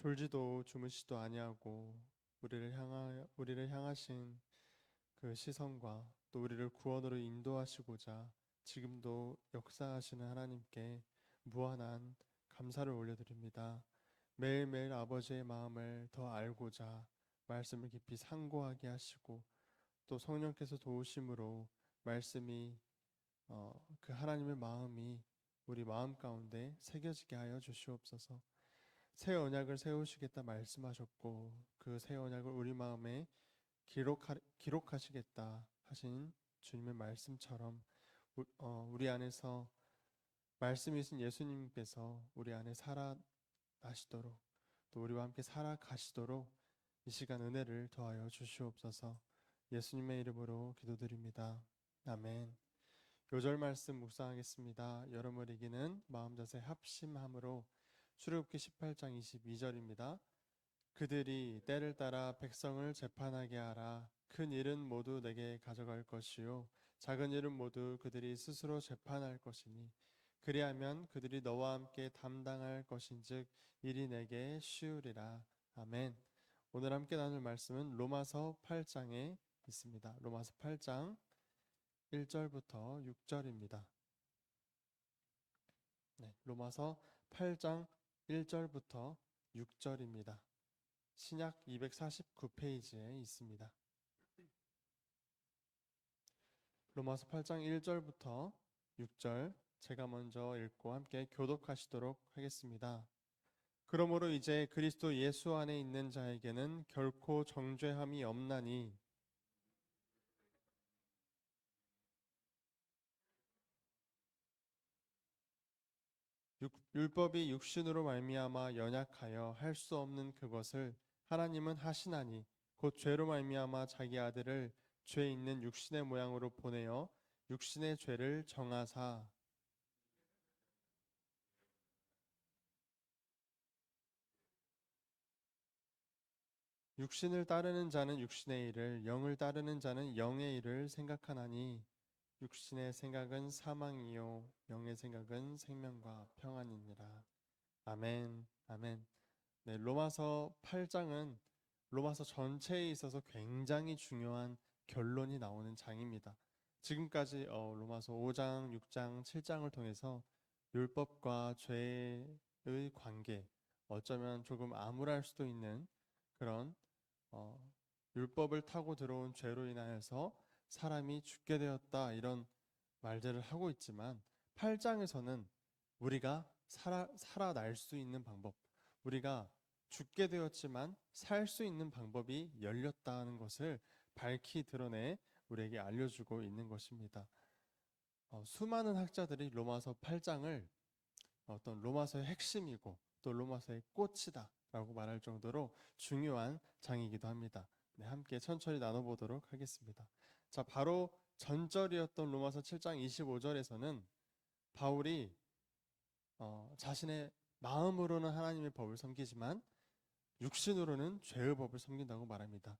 졸지도 주무시도 아니하고 우리를 향하신 그 시선과 또 우리를 구원으로 인도하시고자 지금도 역사하시는 하나님께 무한한 감사를 올려드립니다. 매일매일 아버지의 마음을 더 알고자 말씀을 깊이 상고하게 하시고 또 성령께서 도우심으로 말씀이 그 하나님의 마음이 우리 마음 가운데 새겨지게 하여 주시옵소서. 새 언약을 세우시겠다 말씀하셨고 그 새 언약을 우리 마음에 기록하시겠다 하신 주님의 말씀처럼 우리 안에서 말씀이신 예수님께서 우리 안에 살아나시도록 또 우리와 함께 살아가시도록 이 시간 은혜를 더하여 주시옵소서. 예수님의 이름으로 기도드립니다. 아멘. 요절 말씀 묵상하겠습니다. 여러분을 이기는 마음 자세 합심함으로 출애굽기 18장 22절입니다. 그들이 때를 따라 백성을 재판하게 하라. 큰 일은 모두 내게 가져갈 것이요 작은 일은 모두 그들이 스스로 재판할 것이니 그리하면 그들이 너와 함께 담당할 것인즉 일이 내게 쉬우리라. 아멘. 오늘 함께 나눌 말씀은 로마서 8장에 있습니다. 로마서 8장 1절부터 6절입니다. 네, 로마서 8장 1절부터 6절입니다. 신약 249페이지에 있습니다. 로마서 8장 1절부터 6절 제가 먼저 읽고 함께 교독하시도록 하겠습니다. 그러므로 이제 그리스도 예수 안에 있는 자에게는 결코 정죄함이 없나니 율법이 육신으로 말미암아 연약하여 할 수 없는 그것을 하나님은 하시나니 곧 죄로 말미암아 자기 아들을 죄 있는 육신의 모양으로 보내어 육신의 죄를 정하사 육신을 따르는 자는 육신의 일을 영을 따르는 자는 영의 일을 생각하나니 육신의 생각은 사망이요 영의 생각은 생명과 평안이니라. 아멘. 아멘. 네, 로마서 8장은 로마서 전체에 있어서 굉장히 중요한 결론이 나오는 장입니다. 지금까지 로마서 5장, 6장, 7장을 통해서 율법과 죄의 관계, 어쩌면 조금 암울할 수도 있는 그런 율법을 타고 들어온 죄로 인하여서 사람이 죽게 되었다 이런 말들을 하고 있지만 8장에서는 우리가 살아날 수 있는 방법, 우리가 죽게 되었지만 살 수 있는 방법이 열렸다는 것을 밝히 드러내 우리에게 알려주고 있는 것입니다. 수많은 학자들이 로마서 8장을 어떤 로마서의 핵심이고 또 로마서의 꽃이다 라고 말할 정도로 중요한 장이기도 합니다. 네, 함께 천천히 나눠보도록 하겠습니다. 자, 바로 전절이었던 로마서 7장 25절에서는 바울이 자신의 마음으로는 하나님의 법을 섬기지만 육신으로는 죄의 법을 섬긴다고 말합니다.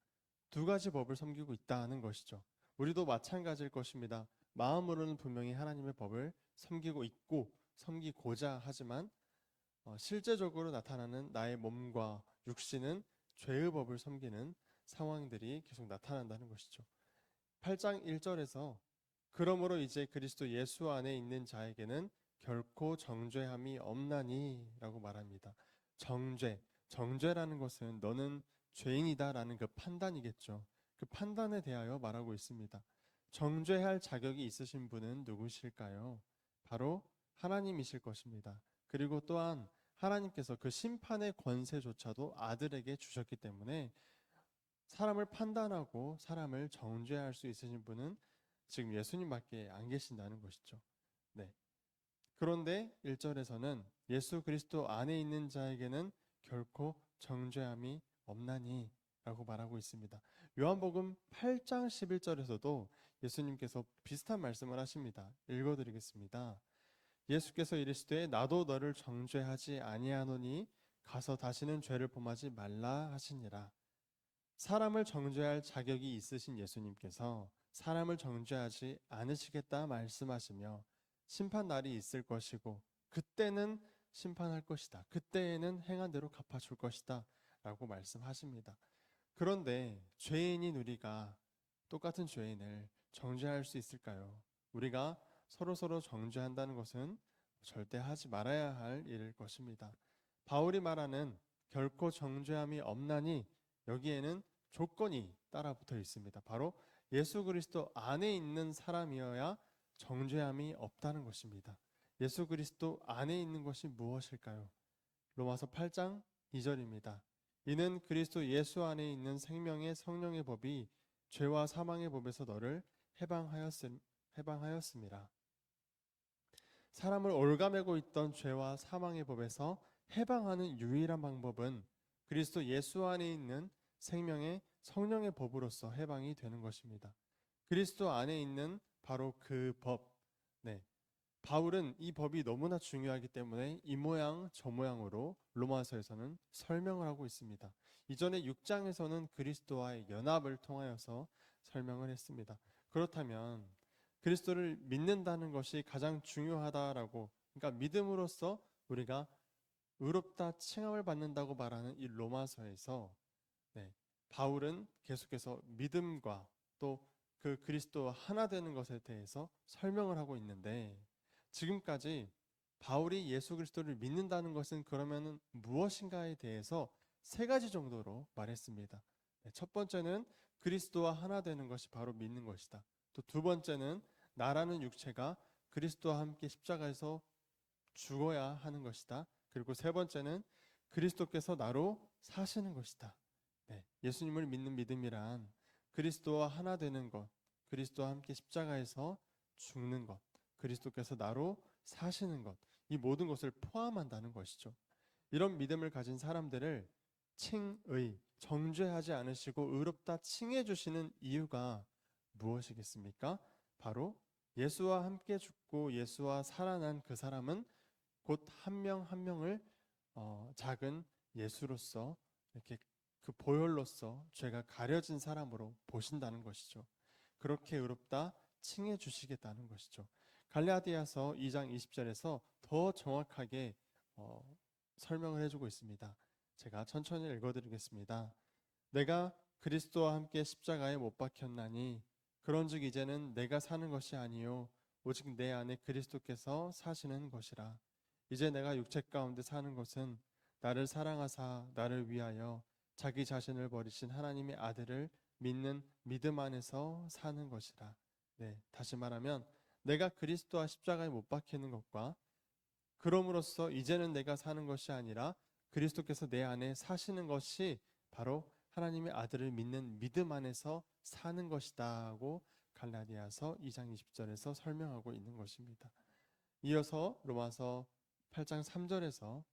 두 가지 법을 섬기고 있다는 것이죠. 우리도 마찬가지일 것입니다. 마음으로는 분명히 하나님의 법을 섬기고 있고 섬기고자 하지만 실제적으로 나타나는 나의 몸과 육신은 죄의 법을 섬기는 상황들이 계속 나타난다는 것이죠. 8장 1절에서 그러므로 이제 그리스도 예수 안에 있는 자에게는 결코 정죄함이 없나니 라고 말합니다. 정죄라는 것은 너는 죄인이다라는 그 판단이겠죠. 그 판단에 대하여 말하고 있습니다. 정죄할 자격이 있으신 분은 누구실까요? 바로 하나님이실 것입니다. 그리고 또한 하나님께서 그 심판의 권세조차도 아들에게 주셨기 때문에 사람을 판단하고 사람을 정죄할 수 있으신 분은 지금 예수님밖에 안 계신다는 것이죠. 네. 그런데 1절에서는 예수 그리스도 안에 있는 자에게는 결코 정죄함이 없나니 라고 말하고 있습니다. 요한복음 8장 11절에서도 예수님께서 비슷한 말씀을 하십니다. 읽어드리겠습니다. 예수께서 이르시되 나도 너를 정죄하지 아니하노니 가서 다시는 죄를 범하지 말라 하시니라. 사람을 정죄할 자격이 있으신 예수님께서 사람을 정죄하지 않으시겠다 말씀하시며 심판 날이 있을 것이고 그때는 심판할 것이다. 그때에는 행한 대로 갚아줄 것이다. 라고 말씀하십니다. 그런데 죄인인 우리가 똑같은 죄인을 정죄할 수 있을까요? 우리가 서로 정죄한다는 것은 절대 하지 말아야 할 일일 것입니다. 바울이 말하는 결코 정죄함이 없나니 여기에는 조건이 따라 붙어 있습니다. 바로 예수 그리스도 안에 있는 사람이어야 정죄함이 없다는 것입니다. 예수 그리스도 안에 있는 것이 무엇일까요? 로마서 8장 2절입니다. 이는 그리스도 예수 안에 있는 생명의 성령의 법이 죄와 사망의 법에서 너를 해방하였음이라. 사람을 올가매고 있던 죄와 사망의 법에서 해방하는 유일한 방법은 그리스도 예수 안에 있는 생명의 성령의 법으로서 해방이 되는 것입니다. 그리스도 안에 있는 바로 그 법. 네. 바울은 이 법이 너무나 중요하기 때문에 이 모양 저 모양으로 로마서에서는 설명을 하고 있습니다. 이전에 6장에서는 그리스도와의 연합을 통하여서 설명을 했습니다. 그렇다면 그리스도를 믿는다는 것이 가장 중요하다라고, 그러니까 믿음으로써 우리가 의롭다 칭함을 받는다고 말하는 이 로마서에서 바울은 계속해서 믿음과 또 그 그리스도와 하나 되는 것에 대해서 설명을 하고 있는데, 지금까지 바울이 예수 그리스도를 믿는다는 것은 그러면은 무엇인가에 대해서 세 가지 정도로 말했습니다. 첫 번째는 그리스도와 하나 되는 것이 바로 믿는 것이다. 또 두 번째는 나라는 육체가 그리스도와 함께 십자가에서 죽어야 하는 것이다. 그리고 세 번째는 그리스도께서 나로 사시는 것이다. 예수님을 믿는 믿음이란 그리스도와 하나 되는 것, 그리스도와 함께 십자가에서 죽는 것, 그리스도께서 나로 사시는 것, 이 모든 것을 포함한다는 것이죠. 이런 믿음을 가진 사람들을 칭의, 정죄하지 않으시고 의롭다 칭해 주시는 이유가 무엇이겠습니까? 바로 예수와 함께 죽고 예수와 살아난 그 사람은 곧 한 명 한 명을 작은 예수로서, 이렇게 그 보혈로서 죄가 가려진 사람으로 보신다는 것이죠. 그렇게 의롭다 칭해 주시겠다는 것이죠. 갈라디아서 2장 20절에서 더 정확하게 설명을 해주고 있습니다. 제가 천천히 읽어드리겠습니다. 내가 그리스도와 함께 십자가에 못 박혔나니 그런즉 이제는 내가 사는 것이 아니요 오직 내 안에 그리스도께서 사시는 것이라. 이제 내가 육체 가운데 사는 것은 나를 사랑하사 나를 위하여 자기 자신을 버리신 하나님의 아들을 믿는 믿음 안에서 사는 것이라. 다시 말하면 내가 그리스도와 십자가에 못 박히는 것과 그럼으로써 이제는 내가 사는 것이 아니라 그리스도께서 내 안에 사시는 것이 바로 하나님의 아들을 믿는 믿음 안에서 사는 것이다고 갈라디아서 2장 20절에서 설명하고 있는 것입니다. 이어서 로마서 8장 3절에서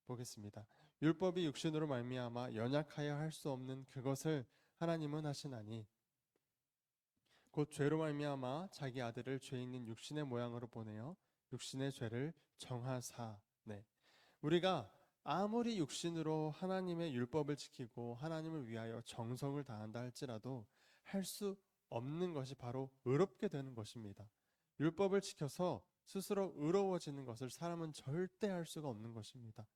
보겠습니다. 율법이 육신으로 말미암아 연약하여 할 수 없는 그것을 하나님은 하시나니 곧 죄로 말미암아 자기 아들을 죄 있는 육신의 모양으로 보내어 육신의 죄를 정하사. 우리가 아무리 육신으로 하나님의 율법을 지키고 하나님을 위하여 정성을 다한다 할지라도 할 수 없는 것이 바로 의롭게 되는 것입니다. 율법을 지켜서 스스로 의로워지는 것을 사람은 절대 할 수가 없는 것입니다.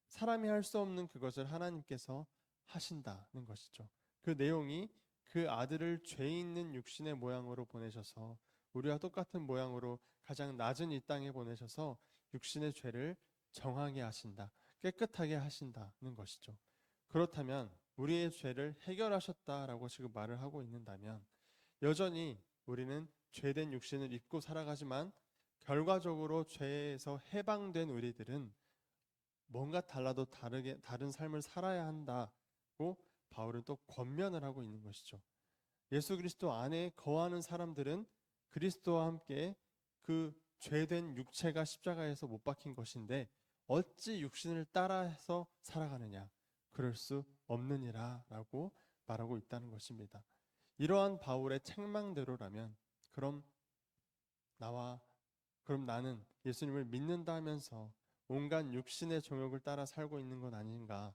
사람이 할 수 없는 그것을 하나님께서 하신다는 것이죠. 그 내용이 그 아들을 죄 있는 육신의 모양으로 보내셔서 우리와 똑같은 모양으로 가장 낮은 이 땅에 보내셔서 육신의 죄를 정하게 하신다, 깨끗하게 하신다는 것이죠. 그렇다면 우리의 죄를 해결하셨다라고 지금 말을 하고 있는다면 여전히 우리는 죄된 육신을 입고 살아가지만 결과적으로 죄에서 해방된 우리들은 뭔가 달라도 다른 삶을 살아야 한다고 바울은 또 권면을 하고 있는 것이죠. 예수 그리스도 안에 거하는 사람들은 그리스도와 함께 그 죄된 육체가 십자가에서 못 박힌 것인데 어찌 육신을 따라서 살아가느냐, 그럴 수 없느니라 라고 말하고 있다는 것입니다. 이러한 바울의 책망대로라면 그럼 나는 예수님을 믿는다 하면서 온갖 육신의 정욕을 따라 살고 있는 건 아닌가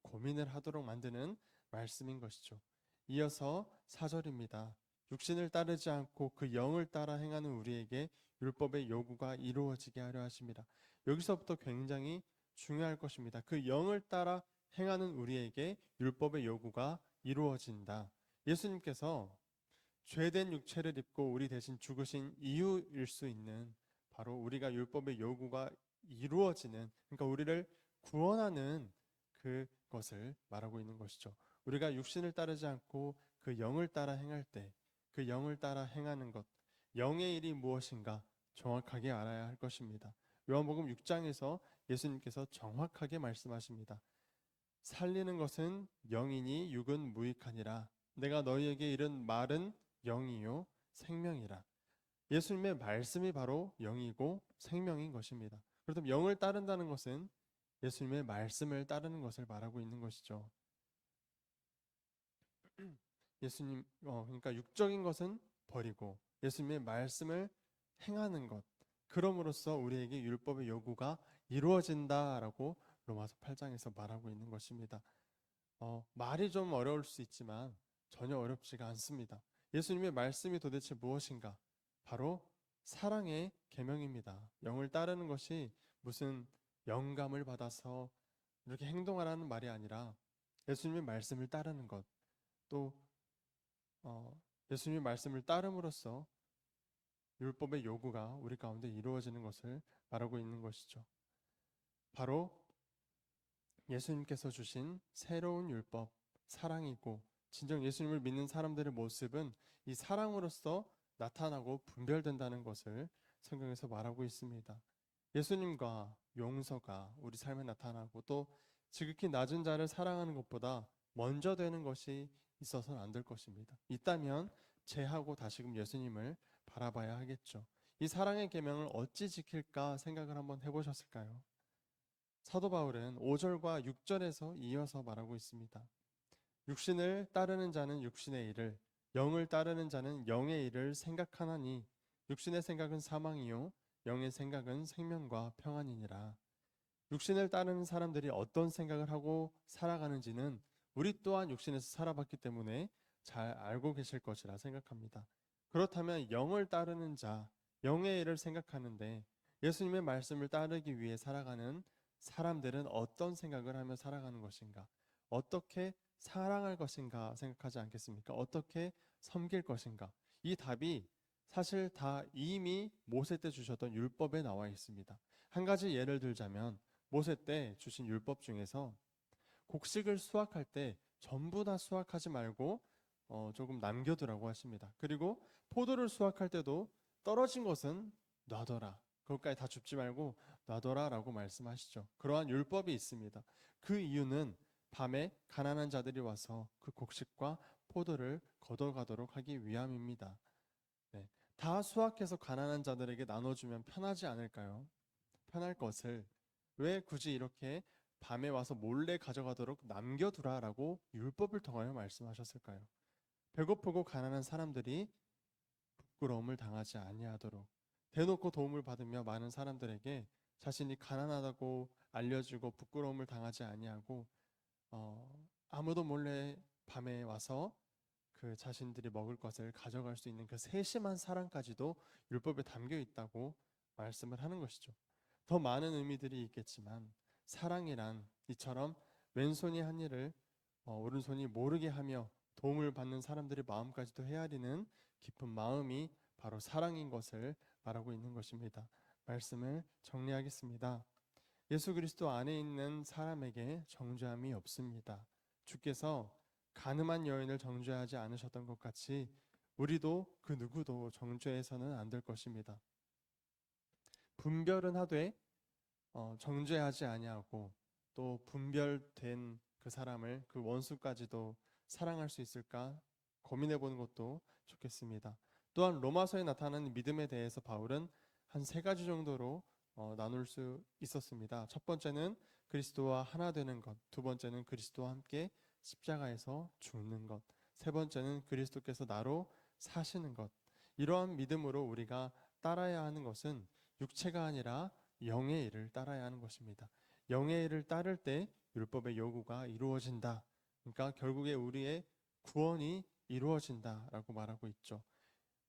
고민을 하도록 만드는 말씀인 것이죠. 이어서 4절입니다. 육신을 따르지 않고 그 영을 따라 행하는 우리에게 율법의 요구가 이루어지게 하려 하십니다. 여기서부터 굉장히 중요할 것입니다. 그 영을 따라 행하는 우리에게 율법의 요구가 이루어진다. 예수님께서 죄된 육체를 입고 우리 대신 죽으신 이유일 수 있는 바로 우리가 율법의 요구가 이루어지는, 그러니까 우리를 구원하는 그것을 말하고 있는 것이죠. 우리가 육신을 따르지 않고 그 영을 따라 행할 때, 그 영을 따라 행하는 것, 영의 일이 무엇인가 정확하게 알아야 할 것입니다. 요한복음 6장에서 예수님께서 정확하게 말씀하십니다. 살리는 것은 영이니 육은 무익하니라. 내가 너희에게 이른 말은 영이요 생명이라. 예수님의 말씀이 바로 영이고 생명인 것입니다. 그렇다면 영을 따른다는 것은 예수님의 말씀을 따르는 것을 말하고 있는 것이죠. 그러니까 육적인 것은 버리고 예수님의 말씀을 행하는 것. 그럼으로써 우리에게 율법의 요구가 이루어진다라고 로마서 8장에서 말하고 있는 것입니다. 말이 좀 어려울 수 있지만 전혀 어렵지가 않습니다. 예수님의 말씀이 도대체 무엇인가? 바로 사랑의 계명입니다. 영을 따르는 것이 무슨 영감을 받아서 이렇게 행동하라는 말이 아니라 예수님의 말씀을 따르는 것, 또 예수님의 말씀을 따름으로써 율법의 요구가 우리 가운데 이루어지는 것을 말하고 있는 것이죠. 바로 예수님께서 주신 새로운 율법, 사랑이고, 진정 예수님을 믿는 사람들의 모습은 이 사랑으로서 나타나고 분별된다는 것을 성경에서 말하고 있습니다. 예수님과 용서가 우리 삶에 나타나고, 또 지극히 낮은 자를 사랑하는 것보다 먼저 되는 것이 있어서는 안 될 것입니다. 있다면 제하고 다시금 예수님을 바라봐야 하겠죠. 이 사랑의 계명을 어찌 지킬까 생각을 한번 해보셨을까요? 사도 바울은 5절과 6절에서 이어서 말하고 있습니다. 육신을 따르는 자는 육신의 일을, 영을 따르는 자는 영의 일을 생각하나니 육신의 생각은 사망이요 영의 생각은 생명과 평안이니라. 육신을 따르는 사람들이 어떤 생각을 하고 살아가는지는 우리 또한 육신에서 살아봤기 때문에 잘 알고 계실 것이라 생각합니다. 그렇다면 영을 따르는 자, 영의 일을 생각하는데 예수님의 말씀을 따르기 위해 살아가는 사람들은 어떤 생각을 하며 살아가는 것인가? 어떻게 사랑할 것인가 생각하지 않겠습니까? 어떻게 섬길 것인가? 이 답이 사실 다 이미 모세 때 주셨던 율법에 나와 있습니다. 한 가지 예를 들자면 모세 때 주신 율법 중에서 곡식을 수확할 때 전부 다 수확하지 말고 조금 남겨두라고 하십니다. 그리고 포도를 수확할 때도 떨어진 것은 놔둬라. 그것까지 다 줍지 말고 놔둬라 라고 말씀하시죠. 그러한 율법이 있습니다. 그 이유는 밤에 가난한 자들이 와서 그 곡식과 포도를 걷어가도록 하기 위함입니다. 네. 다 수확해서 가난한 자들에게 나눠주면 편하지 않을까요? 편할 것을 왜 굳이 이렇게 밤에 와서 몰래 가져가도록 남겨두라라고 율법을 통하여 말씀하셨을까요? 배고프고 가난한 사람들이 부끄러움을 당하지 아니하도록, 대놓고 도움을 받으며 많은 사람들에게 자신이 가난하다고 알려주고 부끄러움을 당하지 아니하고 아무도 몰래 밤에 와서 그 자신들이 먹을 것을 가져갈 수 있는 그 세심한 사랑까지도 율법에 담겨 있다고 말씀을 하는 것이죠. 더 많은 의미들이 있겠지만 사랑이란 이처럼 왼손이 한 일을 오른손이 모르게 하며 도움을 받는 사람들의 마음까지도 헤아리는 깊은 마음이 바로 사랑인 것을 말하고 있는 것입니다. 말씀을 정리하겠습니다. 예수 그리스도 안에 있는 사람에게 정죄함이 없습니다. 주께서 간음한 여인을 정죄하지 않으셨던 것 같이 우리도 그 누구도 정죄해서는 안 될 것입니다. 분별은 하되 정죄하지 아니하고 또 분별된 그 사람을, 그 원수까지도 사랑할 수 있을까 고민해 보는 것도 좋겠습니다. 또한 로마서에 나타나는 믿음에 대해서 바울은 한 3가지 정도로 나눌 수 있었습니다. 첫 번째는 그리스도와 하나 되는 것, 두 번째는 그리스도와 함께 십자가에서 죽는 것, 세 번째는 그리스도께서 나로 사시는 것. 이러한 믿음으로 우리가 따라야 하는 것은 육체가 아니라 영의 일을 따라야 하는 것입니다. 영의 일을 따를 때 율법의 요구가 이루어진다. 그러니까 결국에 우리의 구원이 이루어진다라고 말하고 있죠.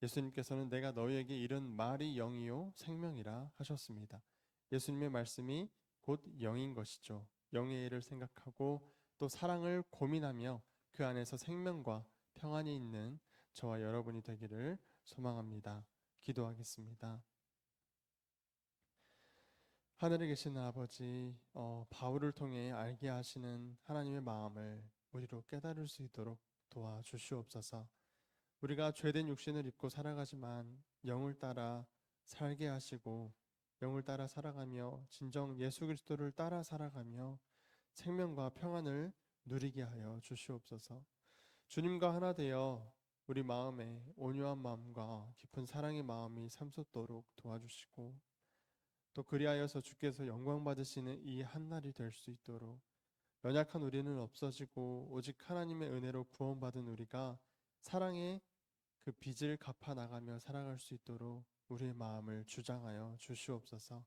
예수님께서는 내가 너희에게 이른 말이 영이요 생명이라 하셨습니다. 예수님의 말씀이 곧 영인 것이죠. 영의 일을 생각하고 또 사랑을 고민하며 그 안에서 생명과 평안이 있는 저와 여러분이 되기를 소망합니다. 기도하겠습니다. 하늘에 계신 아버지, 바울을 통해 알게 하시는 하나님의 마음을 우리로 깨달을 수 있도록 도와주시옵소서. 우리가 죄된 육신을 입고 살아가지만 영을 따라 살게 하시고 영을 따라 살아가며 진정 예수 그리스도를 따라 살아가며 생명과 평안을 누리게 하여 주시옵소서. 주님과 하나 되어 우리 마음에 온유한 마음과 깊은 사랑의 마음이 샘솟도록 도와주시고 또 그리하여서 주께서 영광 받으시는 이 한날이 될 수 있도록 연약한 우리는 없어지고 오직 하나님의 은혜로 구원받은 우리가 사랑의 그 빚을 갚아 나가며 살아갈 수 있도록 우리의 마음을 주장하여 주시옵소서.